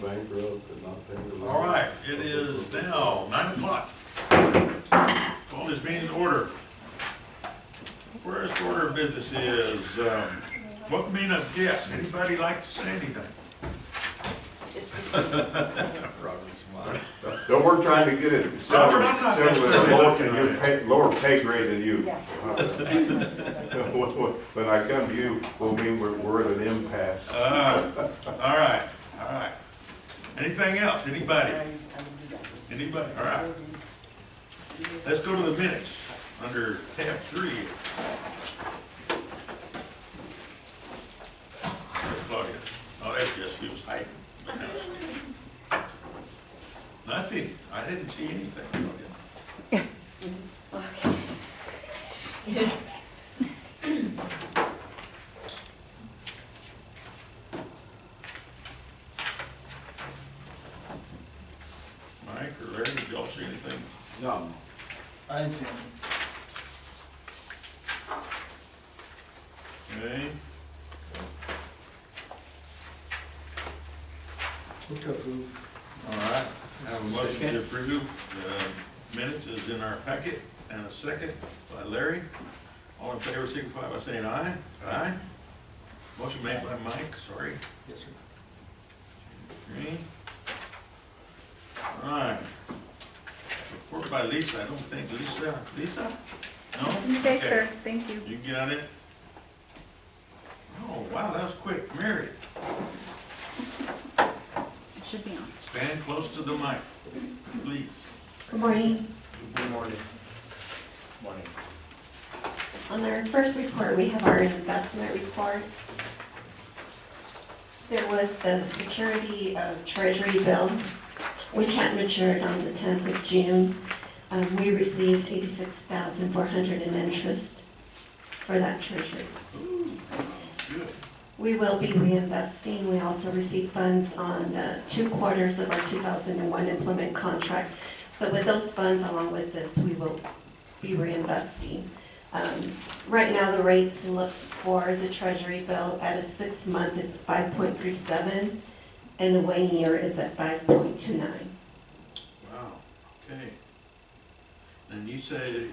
bankrupt and not paying the. All right, it is now 9 o'clock. Call this meeting to order. First order of business is welcoming of guests. Anybody like to say anything? No, we're trying to get it Robert, I'm not necessarily looking at it. lower pay grade than you. Yeah. When I come to you, we'll mean we're at an impasse. All right. Anything else? Anybody? Anybody? All right. Let's go to the minutes under tab 3. Where's Claudia? Oh, that's just, she was hiding. Nothing. I didn't see anything, Claudia. Mike or Larry, did y'all see anything? No. I didn't see anything. Okay. Move to approve. All right. I have a motion to approve. Minutes is in our packet, and a second by Larry. All in favor, signify by saying aye. Aye. Motion made by Mike, sorry. Yes, sir. Green. All right. Report by Lisa. I don't think Lisa? No? Okay, sir, thank you. You can get on it. Oh, wow, that was quick. Mary, It should be on. stand close to the mic, please. Good morning. Good morning. Morning. On our first report, we have our investment report. There was the security treasury bill, which had matured on the 10th of June. We received $86,400 in interest for that treasury. Ooh, good. We will be reinvesting. We also received funds on 2 quarters of our 2001 implement contract. So with those funds, along with this, we will be reinvesting. Right now, the rates look for the treasury bill at a 6-month is 5.37, and the 1 year is at 5.29. Wow, okay. And you say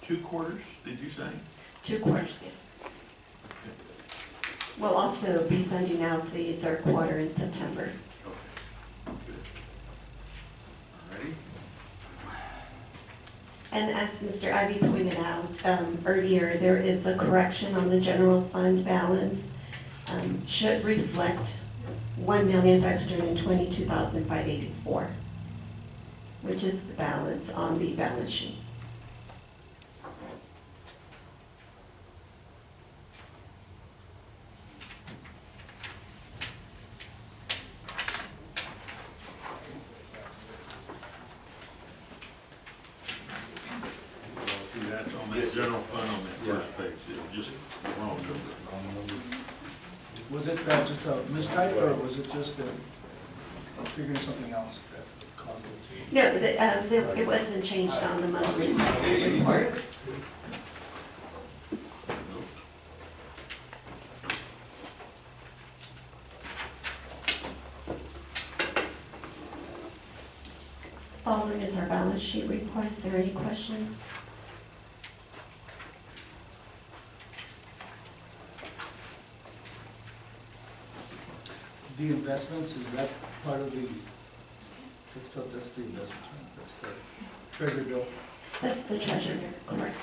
2 quarters, did you say? 2 quarters, yes. We'll also be sending out the 3rd quarter in September. Okay, good. All righty. And as Mr. Ivy pointed out earlier, there is a correction on the general fund balance. Should reflect $1,522,584, which is the balance on the balance sheet. See, that's on that general fund on that first page. It was just the wrong number. Was it just a mistype, or was it just figuring something else that caused it to? No, it wasn't changed on the monthly report. Following is our balance sheet report. Is there any questions? The investments, is that part of the, that's the investments, right? That's the treasury bill? That's the treasurer, correct.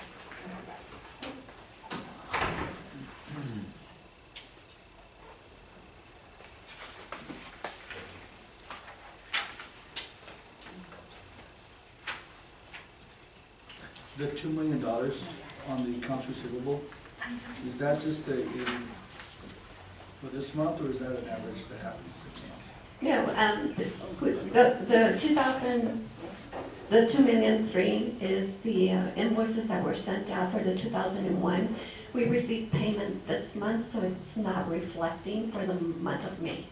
The $2 million on the accounts receivable, is that just for this month, or is that an average that happens this month? No, the 2,000,003 is the invoices that were sent out for the 2001. We received payment this month, so it's not reflecting for the month of May.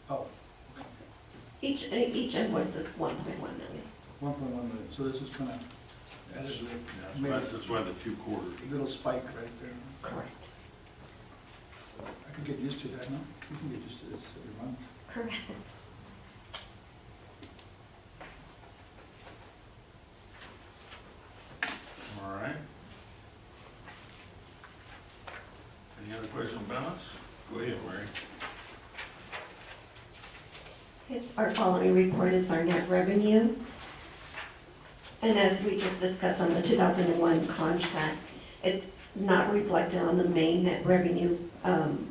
Oh, Each invoice is 1.1 million. 1.1 million, so this is kind of, that is That's why the 2 quarters. a little spike right there. Correct. I could get used to that, no? You can get used to this every month. Correct. All right. Any other questions on balance? Go ahead, Mary. Our following report is our net revenue. And as we just discussed on the 2001 contract, it's not reflected on the main net revenue funds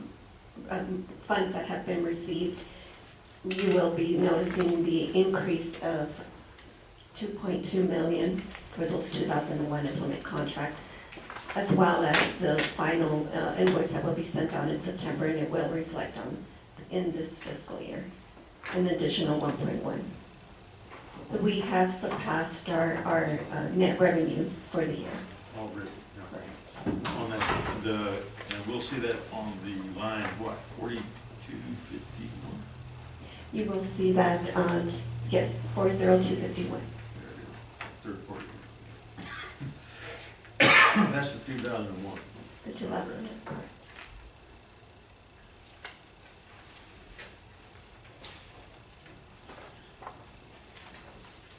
that have been received. You will be noticing the increase of 2.2 million for those 2001 implement contract, as well as the final invoice that will be sent out in September, and it will reflect on in this fiscal year, an additional 1.1. So we have surpassed our net revenues for the year. Already, yeah. On that, and we'll see that on the line, what, 4251? You will see that, yes, 40251. There it is, third quarter. That's the 2001. The 2000, correct.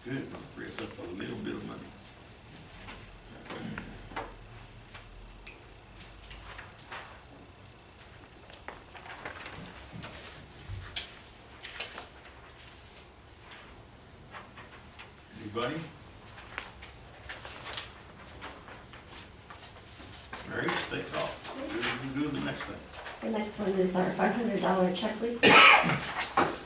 Good, free us up a little bit of money. Anybody? Mary, take off. You can do the next thing. The next one is our $500 check report.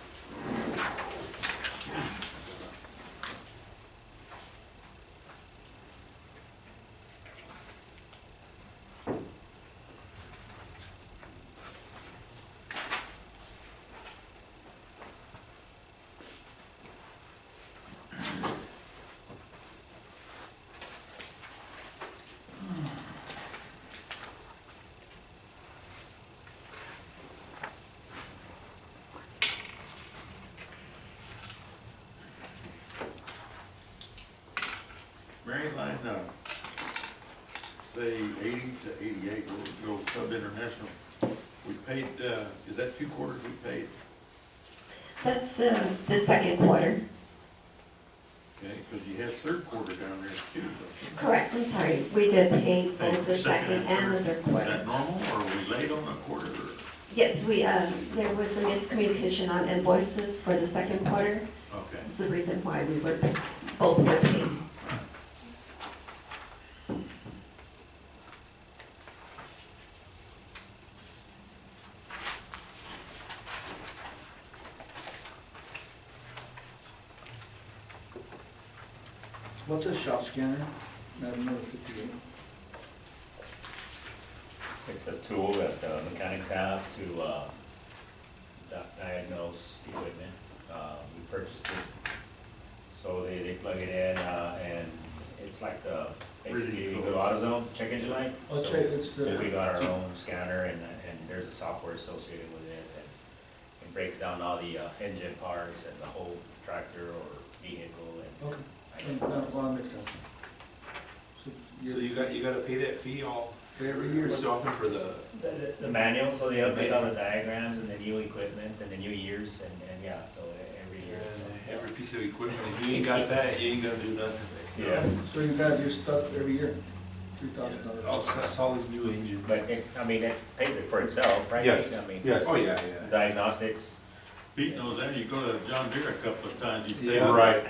Mary, line, say 80 to 88, we'll go Sub International. We paid, is that 2 quarters we paid? That's the second quarter. Okay, because you have third quarter down there too, don't you? Correct, I'm sorry. We did pay Paid both the second and the third Is quarter. that normal, or are we late on a quarter? Or- Yes, we, there was a miscommunication on invoices for the second quarter. Okay. This is the reason why we were, both were paid. What's a shop scanner? Item number 58. It's a tool that mechanics have to diagnose equipment. We purchased it, so they plug it in, and it's like the, basically, you go to AutoZone, check engine light. Oh, So check, it's the. we got our own scanner, and there's a software associated with it, and it breaks down all the engine parts and the whole tractor or vehicle, and Okay, well, that makes sense. So So you gotta pay that fee all, every year. so often for the, the manual, so they update all the diagrams and the new equipment and the new years, and yeah, so every year. so, every piece of equipment, if you ain't got that, you ain't gonna do nothing. Yeah, So you gotta do stuff every year, $3,000. That's all these new engines. but it, I mean, it paid for itself, right? Yes, I mean, yes. Oh, yeah, yeah. diagnostics, Pete knows that, you go to John Deere a couple of times, you pay. Yeah. Right,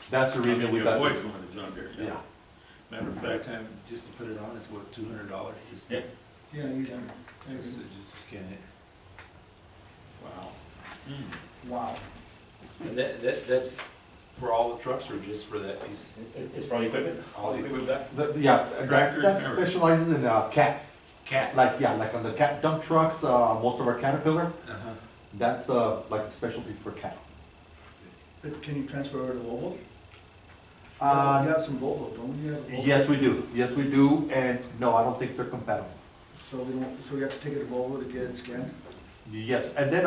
that's the I mean, reason we you got avoid this. going to John Deere, Yeah. Matter of By fact, time, just to put it on, it's what, $200, just, yeah. Yeah, easy. just to scan it. wow. Wow. And that's for all the trucks or just for that piece? It's for all the equipment, all the equipment back? Yeah, Tractors that and everything. specializes in cat, Cat. like on the cat dump trucks, most of our Caterpillar, Uh-huh. that's like a specialty for cat. But can you transfer over to Volvo? You Uh, have some Volvo, don't you? Have Volvo? yes, we do, and no, I don't think they're compatible. So we have to take it to Volvo to get it scanned? Yes, and then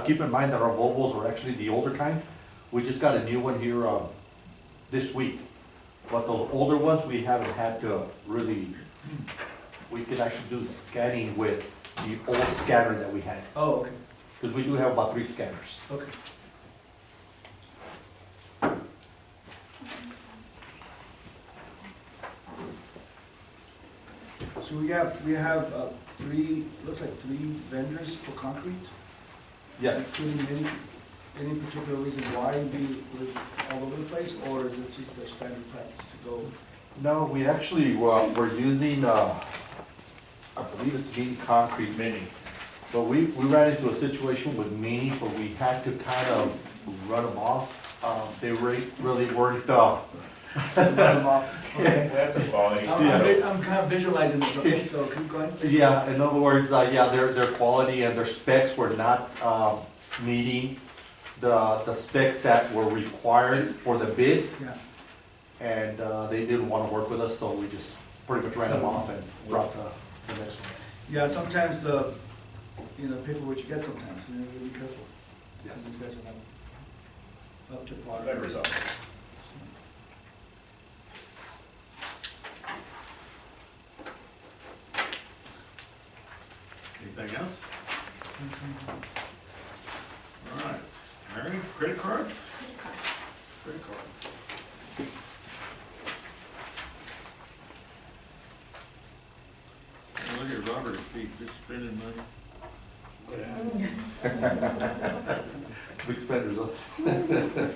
keep in mind that our Volvos are actually the older kind. We just got a new one here this week. But those older ones, we haven't had to really, we could actually do scanning with the old scanner that we had, Oh, okay, because we do have about 3 scanners. okay. So we have looks like 3 vendors for concrete? Yes. Including any particular reason why we was all over the place, or is it just a standard practice to go? No, we actually, we're using, I believe it's Meany Concrete. Mini. But we ran into a situation with Meany, but we had to kind of run them off. They really weren't, Okay. We have some quality. I'm kind of visualizing this, okay, so keep going. yeah, in other words, yeah, their quality and their specs were not, meeting the specs that were required for the bid. Yeah, And they didn't want to work with us, so we just pretty much ran them off and brought the next one. yeah, sometimes pay for what you get sometimes, so you gotta be careful. Yes. Some of these guys are not up to par. Good result. Anything else? All right, Mary, credit card? Credit card. Look at Robert, he's just spending money. Big spenders, huh?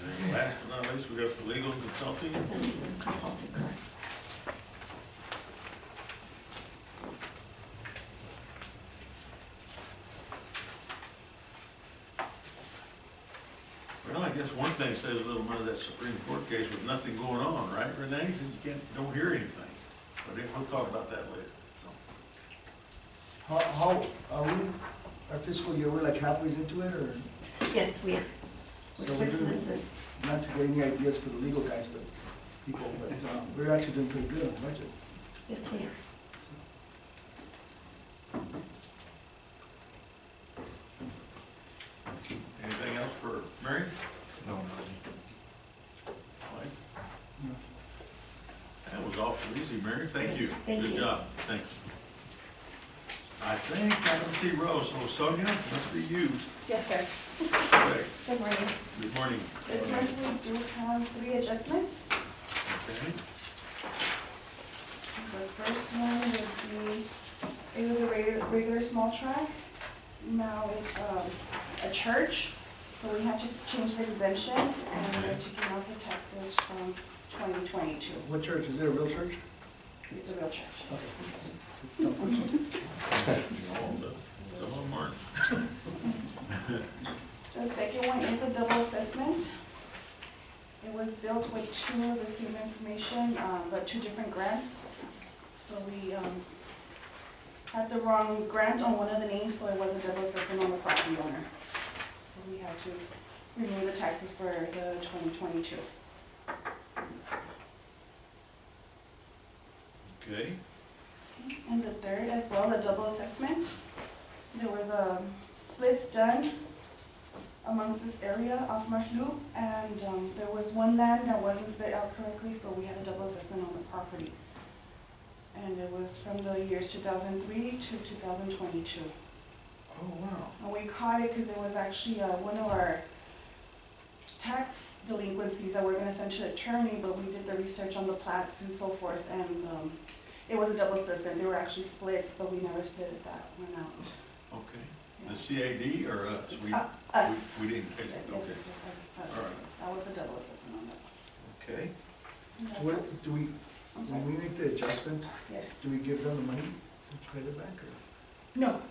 And then last but not least, we got the legal consulting. Consulting, correct. Well, I guess one thing says a little bit of that Supreme Court case with nothing going on, right, Renee? You don't hear anything. But we'll talk about that later. So, How, are we, our fiscal year, we're like halfway into it, or Yes, we are. We're So 6 we're months in. not to get any ideas for the legal guys, but people, but we're actually doing pretty good on the budget. Yes, we are. anything else for Mary? No. Mike? That was awful easy, Mary. Thank you. Thank Good you. job. Thank you. I think I don't see Rose, so Sonia, must be you. Yes, sir. Okay. Good morning. Good morning. This month we do have 3 adjustments. Okay. The first one would be, it was a regular small track. Now it's a church, so we had to change the exemption and we're taking out the taxes from 2022. What church, is it a real church? It's a real church. Okay. Tough question. Come on, Mark. The second one is a double assessment. It was built with 2 of the same information, but 2 different grants. So we had the wrong grant on one of the names, so it was a double assessment on the property owner. So we had to remove the taxes for the 2022. Okay. And the third as well, a double assessment. There was splits done amongst this area of Mark Loop, and there was one land that wasn't split out correctly, so we had a double assessment on the property. And it was from the years 2003 to 2022. Oh, wow. And we caught it because it was actually one of our tax delinquencies that we're gonna send to the attorney, but we did the research on the plats and so forth, and it was a double assessment. They were actually splits, but we never split that one out. Okay. Yeah. The CAD or us? Us. We didn't catch it, Yes, okay. it's us. All right. That was a double assessment on that. Okay. And So that's what, it. do we, I'm sorry. when we make the adjustment, Yes. do we give them the money to credit it back, or? No,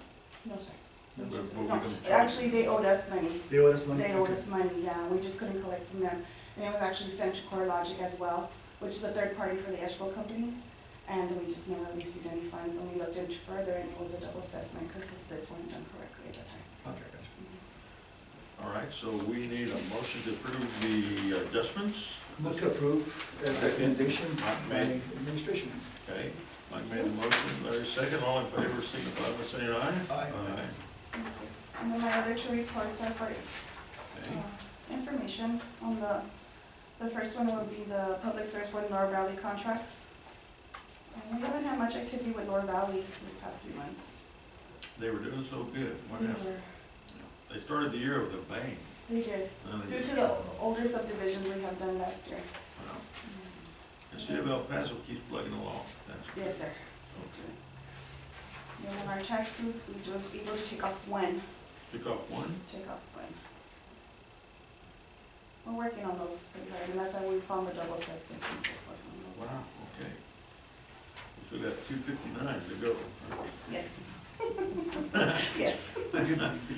no, sir. We But just- we no. don't charge Actually, they owed us money. They owe us money? They owed Okay. us money, yeah, we just couldn't collect from them. And it was actually sent to CoreLogic as well, which is a third party for the escrow companies. And we just never received any funds, and we looked into further, and it was a double assessment because the splits weren't done correctly at the time. Okay, gotcha. All right, so we need a motion to approve the adjustments. Move to approve as recommendation by Made. administration. Okay, Mike made the motion, Larry second, all in favor, signify by saying aye. Aye. Thank you. And then my other two reports are for Okay. information on the first one will be the public service for Lower Valley contracts. And we haven't had much activity with Lower Valley these past few months. They were doing so good. What They happened? were- They started the year with a bang. They did, Now they due just- to the older subdivisions we have done last year. Wow. And see if El Paso keeps plugging along. That's Yes, sir. okay. And then our tax suits, we was able to take off one, Took off one. take off one. We're working on those, pretty hard, and that's how we found the double assessments and so forth. on those. Wow, okay. We still got 259 to go. Yes. Yes, But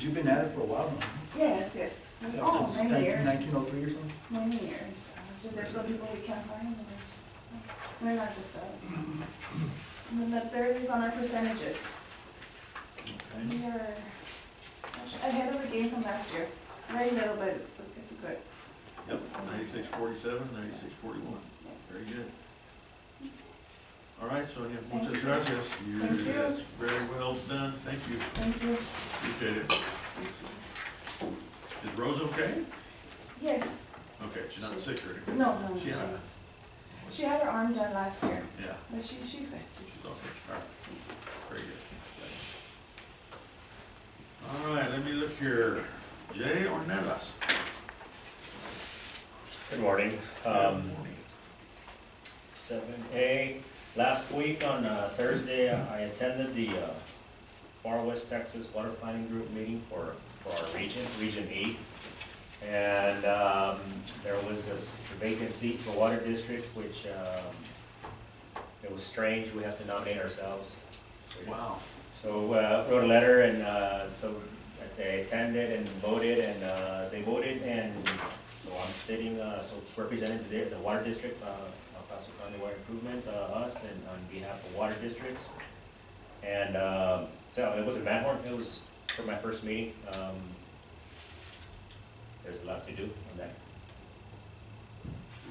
you've been at it for a while now. yes, yes. Yeah, Oh, since many years. 1903 or something? Many years. It's just there's some people we can't find, and they're not just us. And then the third is on our percentages. Okay. We are ahead of the game from last year. Very little, but it's good. Yep, 9647, 9641. Yes. Very good. All right, Sonia, muchas gracias. Thank you. That's very well done, thank you. Thank you. Appreciate it. Is Rose okay? Yes. Okay, she's not sick or anything? No, no, no. She had She had her arm done last year, Yeah, but she's good. she's okay, all right. Very good. All right, let me look here. Jay Ornelas. Good morning. Good morning. 7A, last week on Thursday, I attended the Far West Texas Water Planning Group meeting for our region, Region 8. And there was this vacant seat for Water District, which it was strange, we have to nominate ourselves. Wow. So wrote a letter, and so they attended and voted, and they voted, and so I'm sitting, so representing the Water District, El Paso County Water Improvement, us, and on behalf of water districts. And so it was in Van Horn, it was for my first meeting. There's a lot to do on that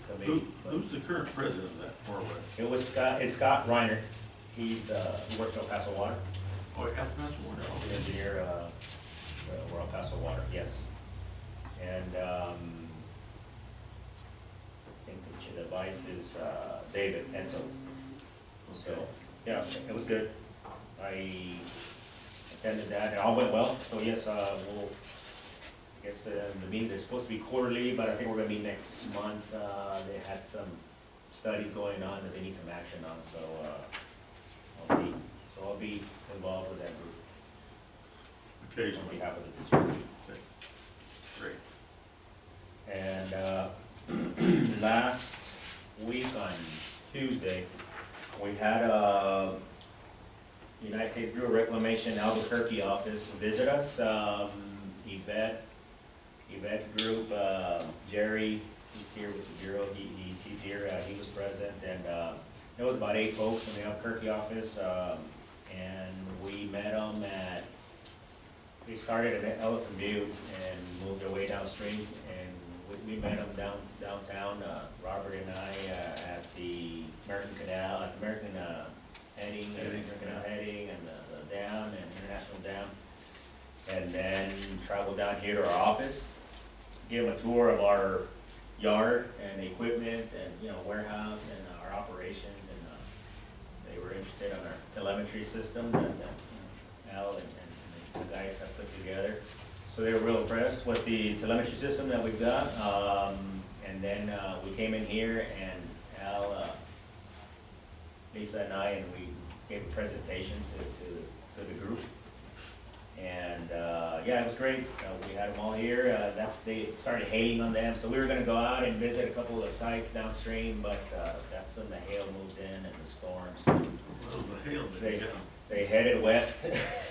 committee. Who's the current president of that Far West? It was Scott, it's Scott Reiner. He's, he works at El Paso Water. Oh, El Paso Water. The engineer, for El Paso Water, yes. And, I think the vice is, David Enzo. So, yeah, it was good. I attended that, and all went well, so yes, we'll, I guess, the meetings are supposed to be quarterly, but I think we're gonna meet next month. They had some studies going on that they need some action on, so, I'll be involved with that group on Occasionally. behalf of the district. Okay. Great. And last week on Tuesday, we had a United States Bureau of Reclamation Albuquerque office visit us. Yvette's group, Jerry, he's here with the Bureau, he's here, he was present, and there was about 8 folks in the Albuquerque office, and we met them at, we started at Elephant View and moved our way downstream, and we met them downtown, Robert and I, at the American Canal, at the American heading, and the dam, and International Dam, and then traveled down here to our office, give them a tour of our yard and equipment and, warehouse and our operations, and they were interested in our telemetry system that Al and the guys have put together. So they were real impressed with the telemetry system that we've got. And then we came in here, and Al, Lisa and I, and we gave a presentation to the group. And yeah, it was great. We had them all here. They started hailing on them, so we were going to go out and visit a couple of sites downstream, but that's when the hail moved in and the storms. Well, the hail didn't get 'em. They headed west.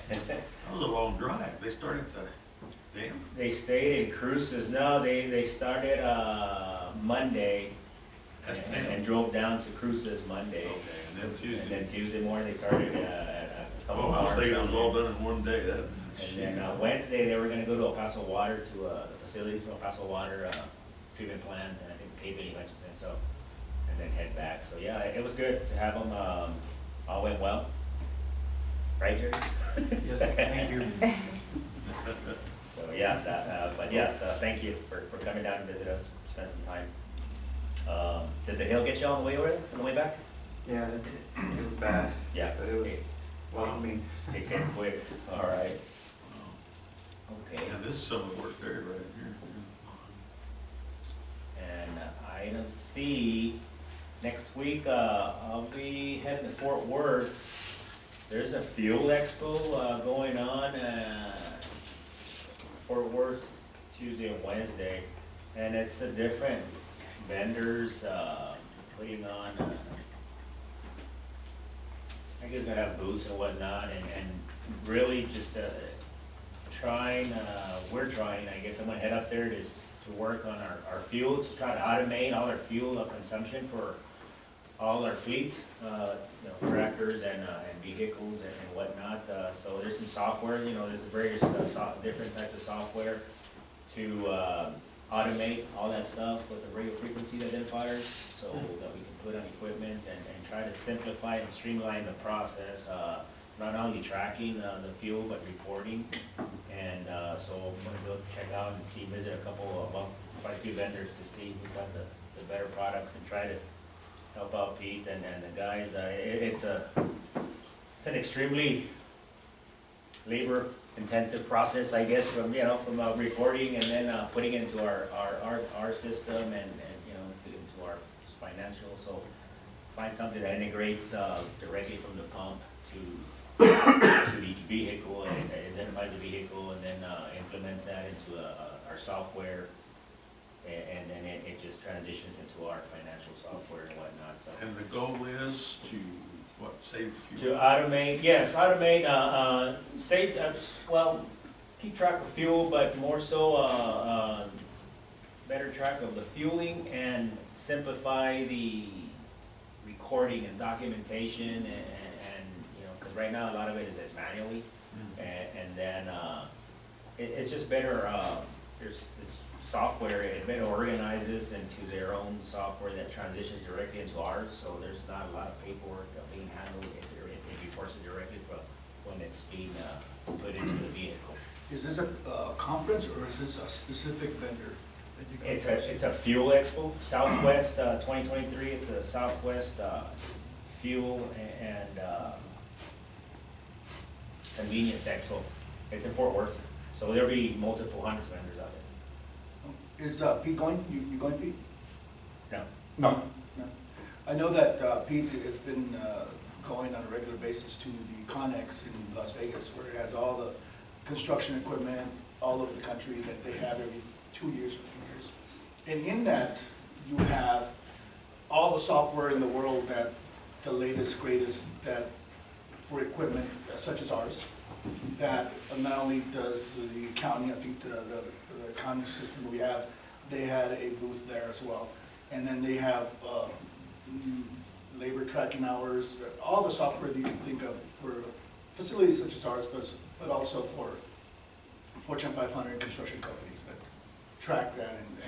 That was a long drive. They started at the dam? They stayed in Cruces. No, they started Monday and drove down to Cruces Monday. Okay, and then Tuesday. And then Tuesday morning, they started at a couple Oh, of I was bars thinking it down was all there. done in one day. That. And then Wednesday, they were gonna go to El Paso Water to the facilities for El Paso Water treatment plant, and I think Cape Billy mentioned it, so, and then head back. So yeah, it was good to have them. all went well. Right, Jerry? Yes, thank you. So, yeah, that, but yes, thank you for coming down to visit us, spend some time. Did the hail get you on the way over there, on the way back? Yeah, it was bad, Yeah. but it was welcoming. It came quick, all right. Okay. Yeah, this is some of the worst area right here. And item C, next week, I'll be heading to Fort Worth. There's a fuel expo, going on, Fort Worth, Tuesday and Wednesday. And it's a different vendors, putting on, I guess gonna have booths and whatnot, and really just, we're trying, I guess I'm gonna head up there to work on our fuel, to try to automate all our fuel consumption for all our fleet, tractors and vehicles and whatnot. So there's some software, there's various different types of software to automate all that stuff with the radio frequency identifiers, so that we can put on equipment and try to simplify and streamline the process. Not only tracking the fuel, but reporting. And so I'm gonna go check out and visit quite a few vendors to see who's got the better products and try to help out Pete and the guys. It's an extremely labor-intensive process, I guess, from recording and then putting it into our system and into our financial. So find something that integrates directly from the pump to each vehicle and identifies the vehicle and then implements that into our software. And then it just transitions into our financial software and whatnot, so. And the goal is to, save fuel? To automate, yes, save, keep track of fuel, but more so, better track of the fueling and simplify the recording and documentation and because right now a lot of it is manually. And then, it's just better, there's software, it better organizes into their own software that transitions directly into ours, so there's not a lot of paperwork being handled. It reports it directly from when it's being put into the vehicle. Is this a conference or is this a specific vendor that you guys? It's a fuel expo, Southwest 2023. It's a Southwest fuel and convenience expo. It's in Fort Worth, so there'll be multiple hundreds of vendors out there. Is Pete going? You going, Pete? No. No. No. I know that Pete has been going on a regular basis to the Connex in Las Vegas, where it has all the construction equipment all over the country that they have every 2 years or 3 years. And in that, you have all the software in the world, that the latest, greatest, that for equipment such as ours, that not only does the county, I think the county system we have, they had a booth there as well. And then they have labor tracking hours, all the software that you can think of for facilities such as ours, but also for Fortune 500 construction companies that track that and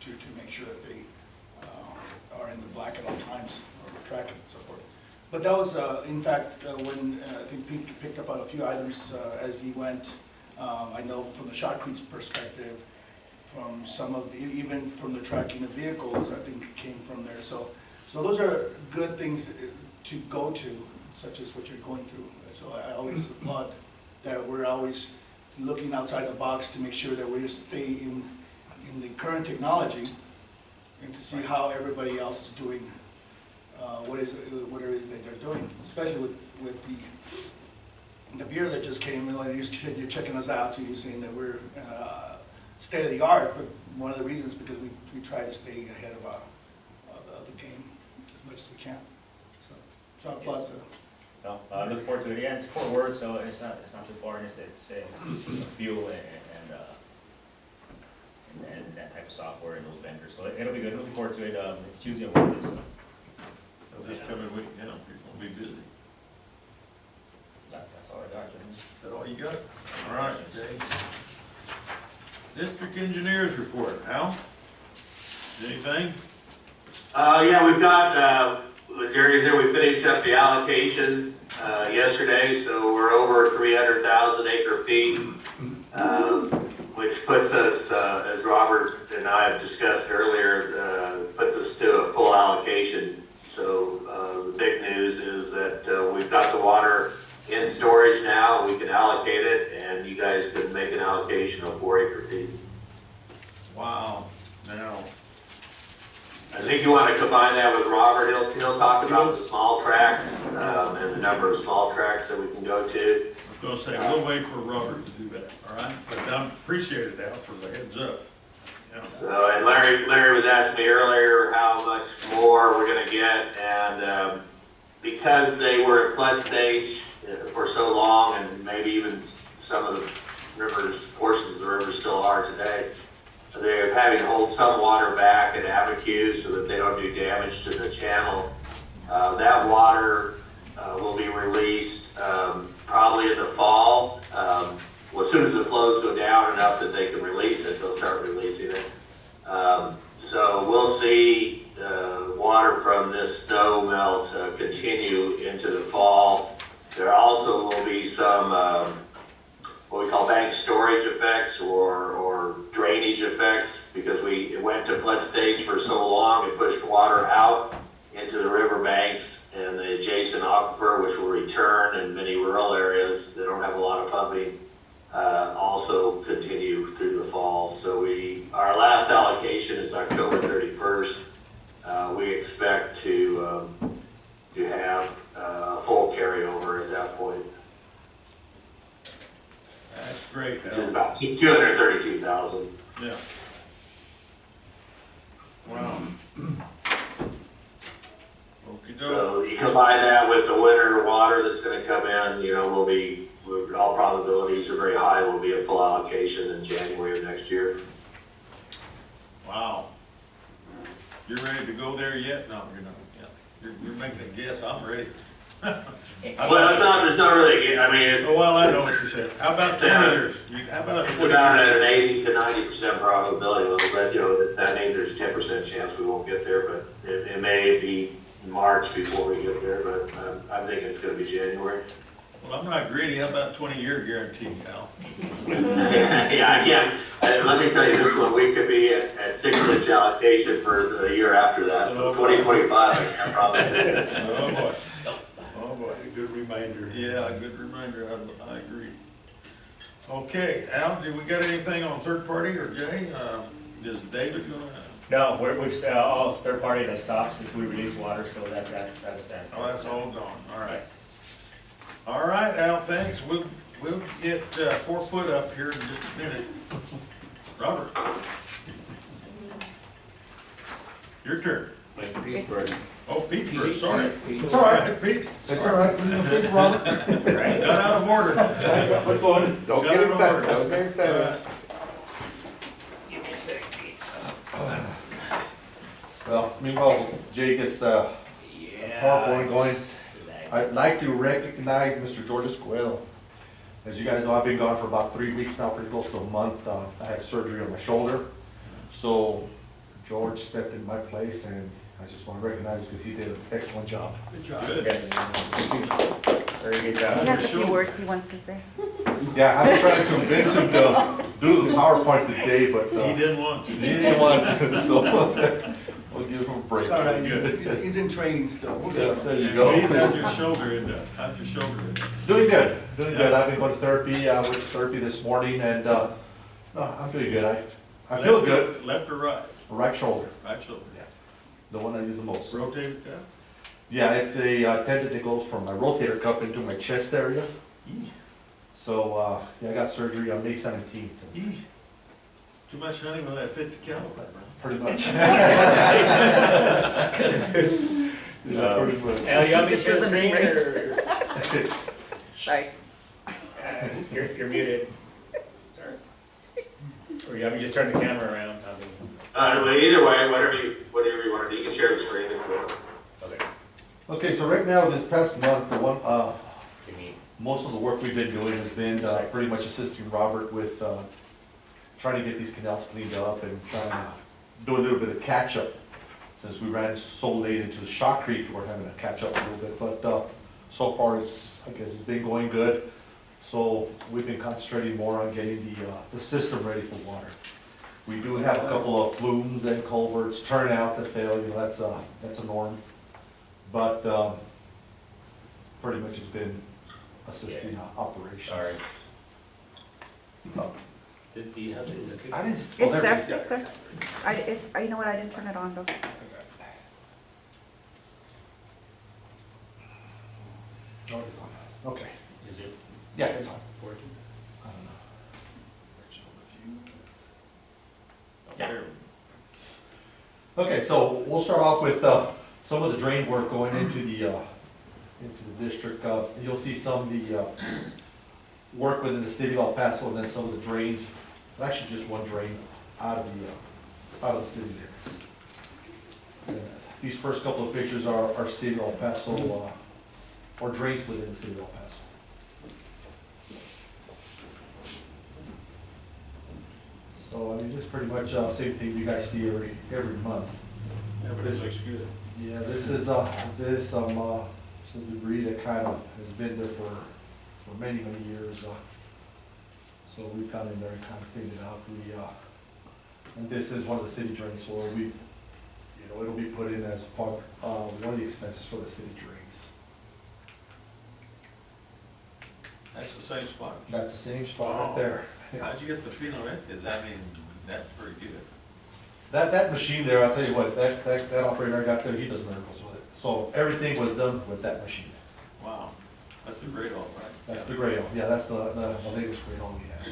to make sure that they are in the black at all times, or tracking and so forth. But that was, in fact, when I think Pete picked up on a few items as he went. I know from the shotcrete's perspective, from some of the, even from the tracking of vehicles, I think it came from there. So those are good things to go to, such as what you're going through. So I always applaud that we're always looking outside the box to make sure that we stay in the current technology and to see how everybody else is doing what it is that they're doing, especially with the beer that just came. You're checking us out, so you're saying that we're state of the art, but one of the reasons because we try to stay ahead of the game as much as we can. So I applaud the. No, I look forward to it. Yeah, it's Fort Worth, so it's not too far, and it's fuel and that type of software and those vendors. So it'll be good. Looking forward to it. It's Tuesday and Wednesday, so. So this coming week, you're gonna be busy. That's all I got, Jim. Is that all you got? All right, Jay. District engineers report. Al? Anything? Yeah, we've got, Jerry said we finished up the allocation yesterday, so we're over 300,000 acre feet, which puts us, as Robert and I have discussed earlier, puts us to a full allocation. So the big news is that we've got the water in storage now, we can allocate it, and you guys can make an allocation of 4 acre feet. Wow, now, I think you want to combine that with Robert. He'll talk about the small tracks and the number of small tracks that we can go to. I was gonna say, we'll wait for Robert to do that, all right? But I appreciate it, Al, for the heads up. You know. So, and Larry was asking me earlier how much more we're going to get, and because they were at flood stage for so long, and maybe even some of the rivers, portions of the river still are today, they're having to hold some water back at Abiquiu so that they don't do damage to the channel. That water will be released probably in the fall. Well, as soon as the flows go down enough that they can release it, they'll start releasing it. So we'll see water from this snow melt continue into the fall. There also will be some what we call bank storage effects or drainage effects, because it went to flood stage for so long, it pushed water out into the river banks and the adjacent aquifer, which will return in many rural areas that don't have a lot of pumping, also continue through the fall. So our last allocation is October 31st. We expect to have full carryover at that point. That's great, Which Al. is about 232,000. Yeah. Wow. Okey-doke. So you combine that with the winter water that's gonna come in, all probabilities are very high, will be a full allocation in January of next year. Wow. You're ready to go there yet? No, you're not. Yeah. You're making a guess. I'm ready. Well, it's not really, I mean, it's. Oh, well, I know what you said. How about 20 years? How about a It's 20 about years? at an 80 to 90% probability level, but that means there's 10% chance we won't get there, but it may be March before we get there, but I'm thinking it's gonna be January. Well, I'm not greedy. How about 20-year guarantee, Al? Yeah, I can't, let me tell you, this one, we could be at 6-inch allocation for the year after that, so 2025, I can't promise it. Oh, boy. Oh, boy, a good reminder. Yeah, a good reminder. I agree. Okay, Al, do we got anything on third party or Jay? Is David gonna? No, we've, all third party that stops since we release water, so that's. Oh, that's all gone. All right. All right, Al, thanks. We'll get 4 foot up here in just a minute. Robert. Your turn. Oh, Pete first, sorry. It's all right. Pete. It's all right. Robert. Got out of order. Don't Got get out of excited, order. don't get excited. All right. Give me a second, Pete. Well, meanwhile, Jay gets the PowerPoint going. I'd like to recognize Mr. George Escuelo. As you guys know, I've been gone for about 3 weeks now, pretty close to a month. I had surgery on my shoulder. So George stepped in my place, and I just want to recognize him because he did an excellent job. Good job. Good. Very good He job. has a few words he wants to say. Yeah, I've been trying to convince him to do the PowerPoint today, but He didn't want to. he didn't want to, so we'll give him a break. It's all right, Good. he's in training still. We'll Yeah, get him. there you Pete, go. how's your shoulder in there? How's your shoulder in there? Doing good, doing good. I've been going to therapy, I went to therapy this morning, and no, I'm doing good. I feel Left or- good. Left or right? Right shoulder, Right shoulder. the one I use the most. Rotated cuff? Yeah, it's a tendon that goes from my rotator cuff into my chest area. Eeh. So, yeah, I got surgery on May 17th. Eeh. Too much honey with that 50 calorie, Pretty much. Yeah, Al, pretty much. you want me to Just share the doesn't screen, rate. or? Sorry. You're muted. Sorry. Or you want me to just turn the camera around? Well, either way, whatever you want to do, you can share the screen if you want. Okay. Okay, so right now, this past month, Give me. most of the work we've been doing has been pretty much assisting Robert with trying to get these canals cleaned up and trying to do a little bit of catch-up. since we ran so late into the Shot Creek, we're having to catch up a little bit, but, so far I guess it's been going good. So we've been concentrating more on getting the system ready for water. We do have a couple of flumes and culverts, turnouts that fail, that's a norm. But, pretty much it's been assisting operations. Sorry. Did the, is it? I didn't. It's there there, it is, yeah. it's there. You know what, I didn't turn it on though. Oh, it's on. Okay, Is it yeah, it's on. working? I don't know. Sure. Okay, so we'll start off with some of the drain work going into the district. You'll see some of the work within the city of El Paso, and then some of the drains, actually just one drain out of the city limits. And these first couple of pictures are city of El Paso, or drains within the city of El Paso. So, I mean, just pretty much same thing you guys see every month. Yeah, but it looks good. Yeah, this is, some debris that kind of has been there for many, many years. So we've gone in there and kind of cleaned it out. And this is one of the city drains, so it'll be put in as part, one of the expenses for the city drains. That's the same spot. That's the same spot right there. Yeah. How'd you get the feeling of it? Cause I mean, that's pretty good. That machine there, I'll tell you what, that operator I got there, he does miracles with it. So everything was done with that machine. Wow, that's the great all, right? That's the Grado, yeah, that's the latest Grado we have.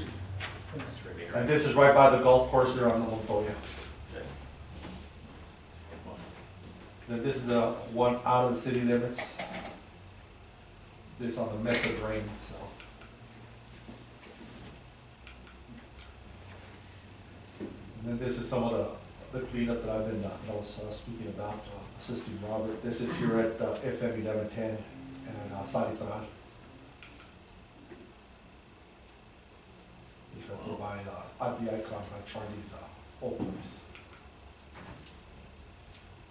It's right here. And this is right by the golf course there on the Montoya. Okay. Wow. Then this is the one out of the city limits. This on the Mesa drain, so. And then this is some of the cleanup that I've been, I was speaking about, assisting Robert. This is here at FM 1110 and Salitran. If I go by RDI Club, by Charlie's old place.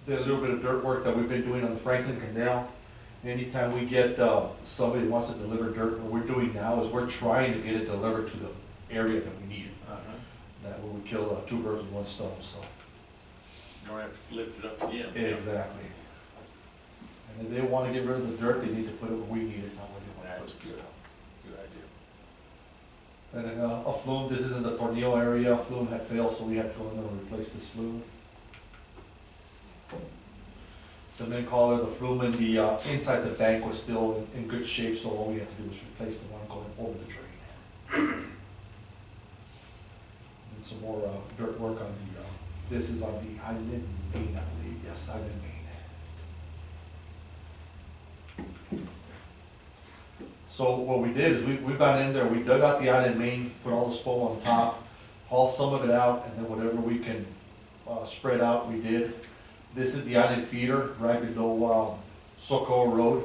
Did a little bit of dirt work that we've been doing on the Franklin Canal. Anytime we get somebody that wants to deliver dirt, what we're doing now is we're trying to get it delivered to the area that we need it. That way we kill two birds with one stone, so. You don't have to lift it up again. Exactly. And if they want to get rid of the dirt, they need to put it where we need it, not where they want That's to put it. good. Good idea. And then a flume, this is in the Tornillo area, flume had failed, so we had to go in there and replace this flume. Cement collar, the flume in the, inside the bank was still in good shape, so all we had to do was replace the one going over the drain. And some more dirt work on the, this is on the island main, I believe, yes, island main. So what we did is we've gone in there, we dug out the island main, put all the spoil on top, hauled some of it out, and then whatever we can spread out, we did. This is the island feeder, right below Socorro Road.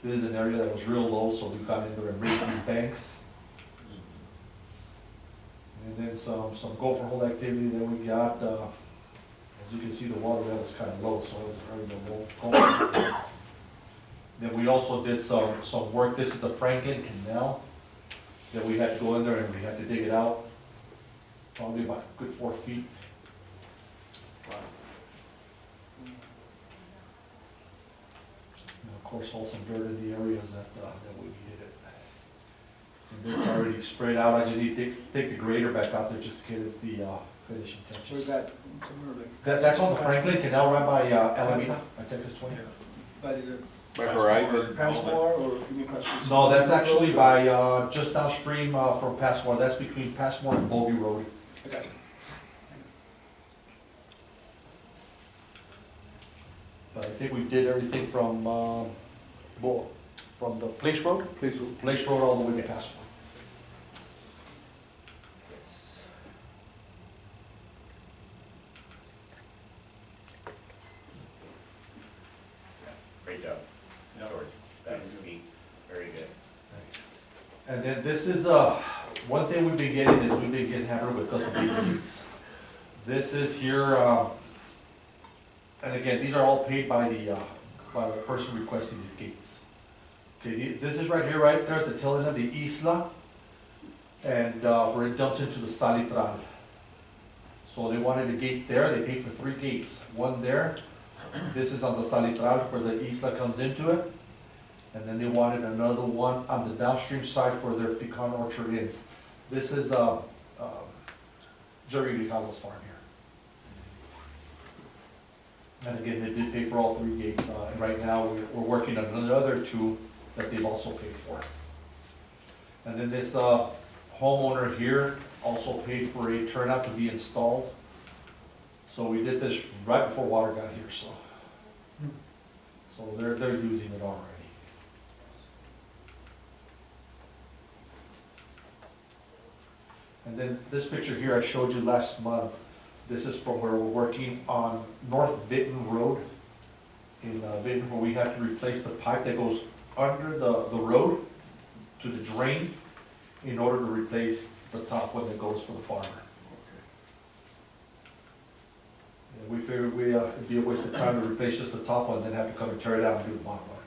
This is an area that was real low, so we've gone in there and raised these banks. And then some gopher hole activity that we got. As you can see, the water level is kind of low, so it's very low. Then we also did some work. This is the Franklin Canal that we had to go in there and we had to dig it out. Probably about a good 4 feet. And of course, haul some dirt in the areas that we needed it. And it's already sprayed out. I just need to take the grader back out there just to get it the finishing touches. Where's that? Somewhere like. That's on the Franklin Canal right by Alameda, by Texas 20. But is it By Horizon? Passmore or you mean Passmore? No, that's actually by, just downstream from Passmore. That's between Passmore and Bogey Road. I got you. But I think we did everything from the Place Road? Place Road all the way to Passmore. Great job, George. That was very good. And then this is, one thing we've been getting is we've been getting hammered with custom leaks. This is here, And again, these are all paid by the person requesting these gates. Okay, this is right here, right there at the tail end of the Isla, and where it dumps into the Salitral. So they wanted a gate there, they paid for 3 gates. One there, this is on the Salitral where the Isla comes into it. And then they wanted another one on the downstream side where their pecan orchard is. This is Jerry Ricardo's farm here. And again, they did pay for all 3 gates, and right now we're working on another 2 that they've also paid for. And then this homeowner here also paid for a turnout to be installed. So we did this right before water got here, so they're using it already. And then this picture here I showed you last month. This is from where we're working on North Vinton Road in Vinton, where we have to replace the pipe that goes under the road to the drain in order to replace the top one that goes for the farmer. And we figured it'd be a waste of time to replace just the top one, then have to come and tear it out and do the bottom one.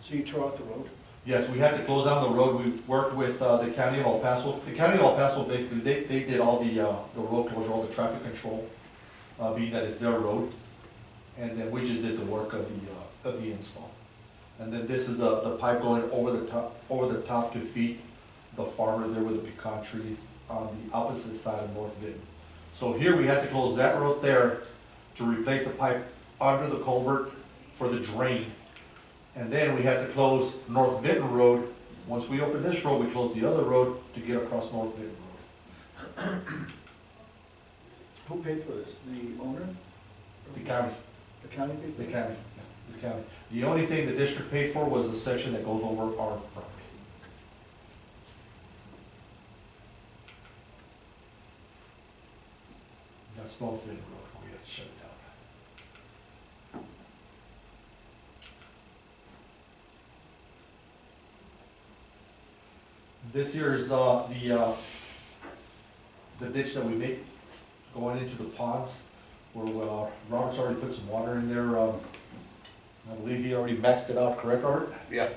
So you tore out the road? Yes, we had to close down the road. We worked with the county of El Paso. The county of El Paso, basically, they did all the road closure, all the traffic control, being that it's their road. And then we just did the work of the install. And then this is the pipe going over the top to feed the farmer there with the pecan trees on the opposite side of North Vinton. So here we had to close that road there to replace the pipe under the culvert for the drain. And then we had to close North Vinton Road. Once we opened this road, we closed the other road to get across North Vinton Road. Who paid for this? The owner? The county, The county paid for the this? county, yeah, the county. The only thing the district paid for was the section that goes over our property. That's North Vinton Road, we had to shut it down. This here is the ditch that we made going into the ponds, where Robert's already put some water in there. I believe he already maxed it out, correct, Robert? Yeah,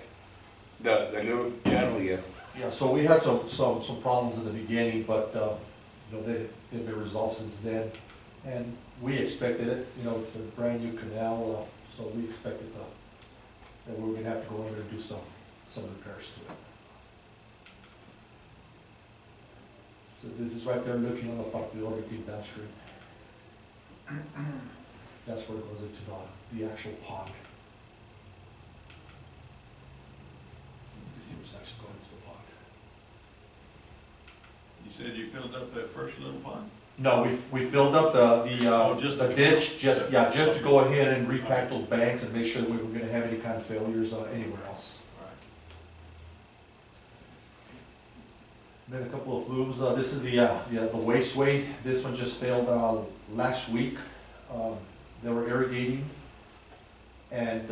the little channel, yeah. Yeah, so we had some problems in the beginning, but, you know, they've been resolved since then. And we expected it, you know, it's a brand new canal, so we expected that we were gonna have to go in there and do some repairs to it. So this is right there looking on the property over downstream. That's where it goes into the actual pond. You see what's actually going into the pond. You said you filled up that first little pond? No, we filled up Just the the- ditch, just to go ahead and repack those banks and make sure that we were gonna have any kind of failures anywhere else. Then a couple of flumes. This is the wasteway. This one just failed last week. They were irrigating, and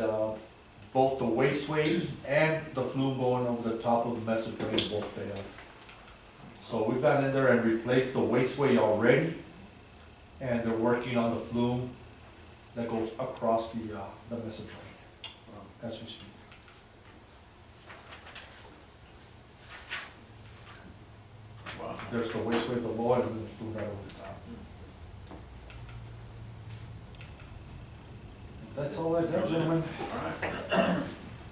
both the wasteway and the flume going over the top of the message drain both failed. So we've gone in there and replaced the wasteway already, and they're working on the flume that goes across the message drain as we speak. Wow. There's the wasteway below it and then the flume right over the top. That's all I got, gentlemen. All right.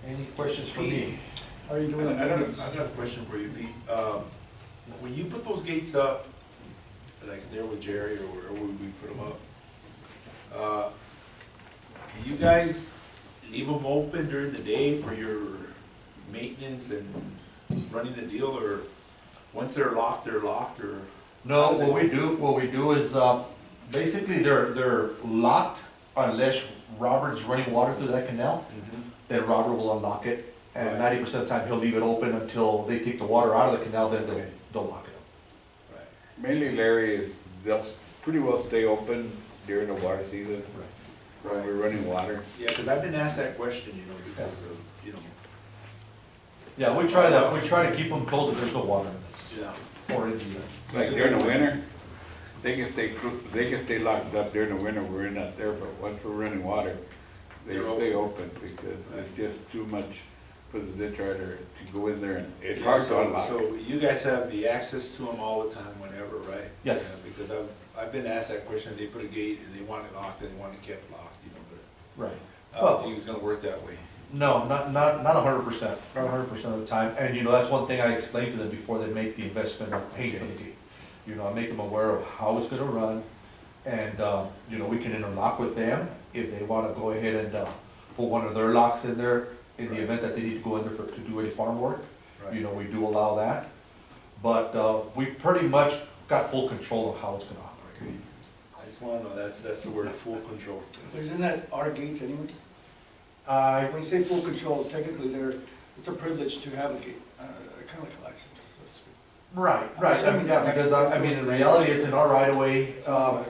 Any questions for me? How are you doing? I got a question for you, Pete. When you put those gates up, like there with Jerry or wherever we put them up, do you guys leave them open during the day for your maintenance and running the deal, or once they're locked, or? No, what we do is, basically they're locked unless Robert's running water through that canal, then Robert will unlock it. And 90% of the time, he'll leave it open until they take the water out of the canal, then they'll lock it up. Right. Mainly, Larry, they'll pretty well stay open during the water season, when we're running water. Yeah, because I've been asked that question, because of, Yeah, we try to keep them closed if there's no water in the system, or in the unit. Like during the winter, they can stay locked up during the winter, we're not there, but once we're running water, they stay open because it's just too much for the ditch rider to go in there and it's hard to unlock. So you guys have the access to them all the time, whenever, right? Yes. Yeah, because I've been asked that question, if they put a gate and they want it locked, and they want it kept locked, you know, but Right. I don't think it's gonna work that way. No, not 100%, not 100% of the time. And, you know, that's one thing I explained to them before they make the investment of paying for the gate. You know, I make them aware of how it's gonna run, and, you know, we can interlock with them if they wanna go ahead and, put one of their locks in there in the event that they need to go in there to do any farm work. Right. You know, we do allow that. But, we pretty much got full control of how it's gonna operate. I just wanna know, that's the word, full control. But isn't that our gates anyways? I, When you say full control, technically it's a privilege to have a gate, kind of like a license, so to speak. right, I'm right, assuming yeah, that's- because I mean, in reality, it's in our right of way.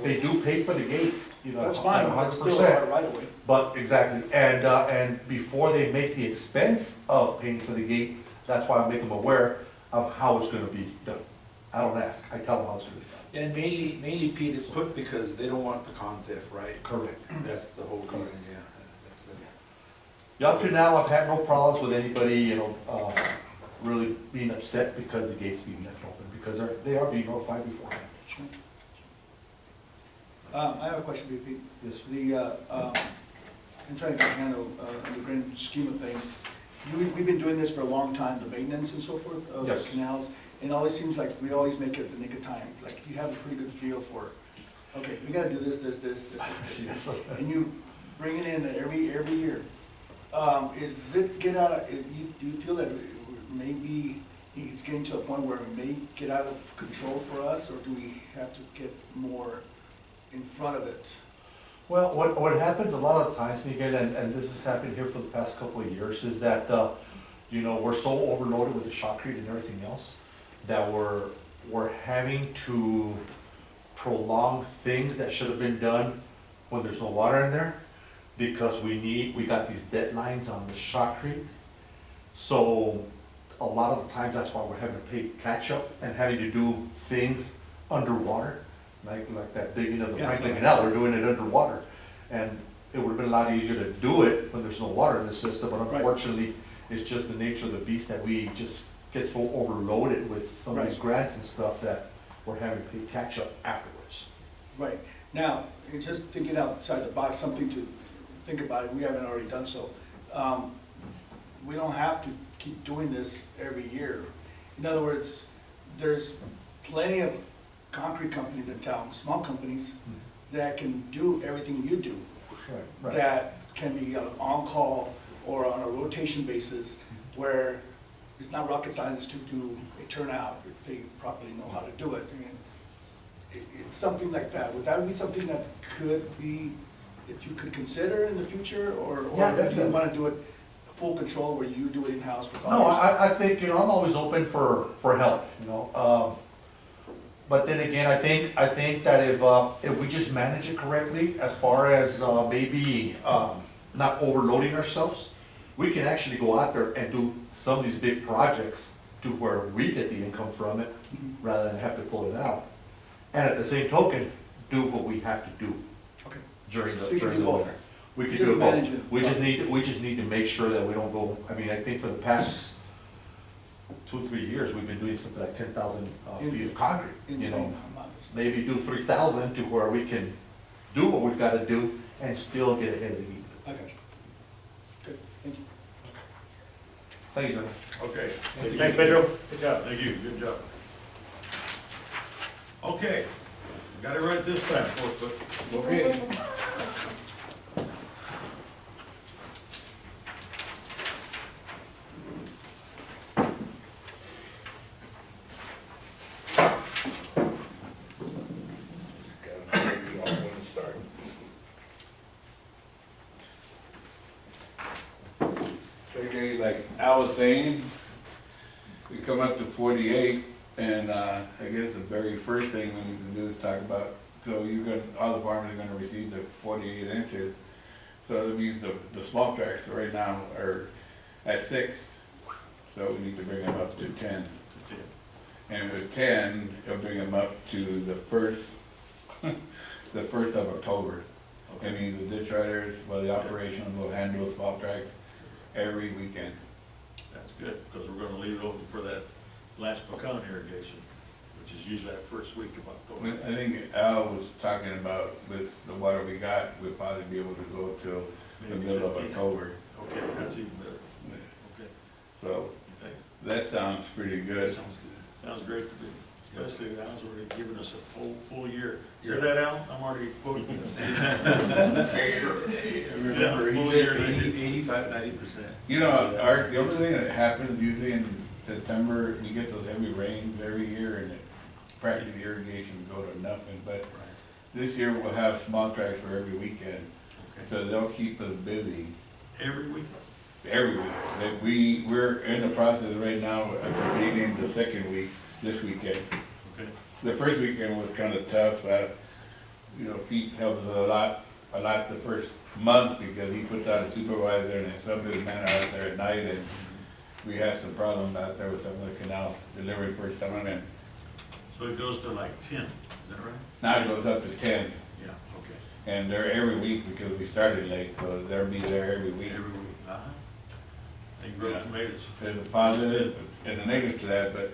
They do pay for the gate, you know. That's fine, but it's still 100%. our right of way. But, exactly, and before they make the expense of paying for the gate, that's why I make them aware of how it's gonna be done. I don't ask, I tell them how it's gonna be done. And mainly Pete, it's put because they don't want the con theft, right? Correct. That's the whole reason, yeah. That's it. Yeah, up to now, I've had no problems with anybody, you know, really being upset because the gate's being left open, because they are being notified beforehand. Sure. I have a question for you, Pete. Yes. I'm trying to handle the grand scheme of things. We've been doing this for a long time, the maintenance and so forth of Yes. canals, and it always seems like we always make it at the nick of time. Like you have a pretty good feel for, okay, we gotta do this, Yes. and you bring it in every year. Is it get out of, do you feel that maybe it's getting to a point where it may get out of control for us, or do we have to get more in front of it? Well, what happens a lot of times, Miguel, and this has happened here for the past couple of years, is that, you know, we're so overloaded with the shotcrete and everything else, that we're having to prolong things that should have been done when there's no water in there, because we got these deadlines on the shotcrete. So, a lot of the times, that's why we're having to play catch-up and having to do things underwater. Like that digging of the Yeah, Franklin so- Canal, we're doing it underwater. And it would've been a lot easier to do it when there's no water in the system, but Right. unfortunately, it's just the nature of the beast that we just get so overloaded with some of these Right. grants and stuff that we're having to play catch-up afterwards. Right, now, it's just thinking outside the box, something to think about, it. We haven't already done so. We don't have to keep doing this every year. In other words, there's plenty of concrete companies in town, small companies, that can do everything you do. Right. That can be on-call or on a rotation basis, where it's not rocket science to do a turnout if they properly know how to do it. I mean, it's something like that. Would that be something that could be, that you could consider in the future, or Yeah, do you definitely. want to do it full control where you do it in-house with all No, your stuff? I think, you know, I'm always open for help, you know. But then again, I think that if we just manage it correctly, as far as maybe not overloading ourselves, we can actually go out there and do some of these big projects to where we get the income from it, rather than have to pull it out. And at the same token, do what we have to do Okay. during So the you can do both. winter. We can Just do it manage both. it. We just need to make sure that we don't go, I mean, I think for the past 2-3 years, we've been doing something like 10,000 feet of concrete, you Insane know. amount. Maybe do 3,000 to where we can do what we've gotta do and still get ahead of the game. I got you. Good, thank you. Thank you, sir. Okay. Thanks, Pedro. Good job. Thank you, good job. Okay, got it right this time, folks, but Okay. Okay, like Al was saying, we come up to 48, and I guess the very first thing we need to do is talk about, so all the farmers are gonna receive the 48 inches. So that means the small tracks right now are at 6. so we need to bring them up to 10. And with 10, it'll bring them up to the first, the 1st of October. I mean, the ditch riders, well, the operation will handle small tracks every weekend. That's good, because we're gonna leave it open for that last pecan irrigation, which is usually that first week of October. I think Al was talking about with the water we got, we'll probably be able to go till the Maybe middle of 15. October. Okay, that's even better. Okay, So okay. that sounds pretty good. Sounds good. Sounds great to me, especially Al's already given us a full year. Hear that, Al? I'm already quoting you. Remember, he full said year. 85-90%. You know, Art, the only thing that happens usually in September, we get those heavy rains every year and practically irrigation go to nothing, but this year we'll have small tracks for every weekend. Okay. So they'll keep us busy Every week? every week. That we're in the process right now of completing the second week, this weekend. Okay. The first weekend was kind of tough, you know, Pete helps us a lot the first month because he puts out a supervisor and some of his men are out there at night and we had some problems out there with some of the canal delivery first time in. So it goes to like 10, is that right? Now it goes up to 10 Yeah, okay. and they're every week because we started late, so they'll be there every week. Every week, They grow tomatoes. There's a positive and a negative to that, but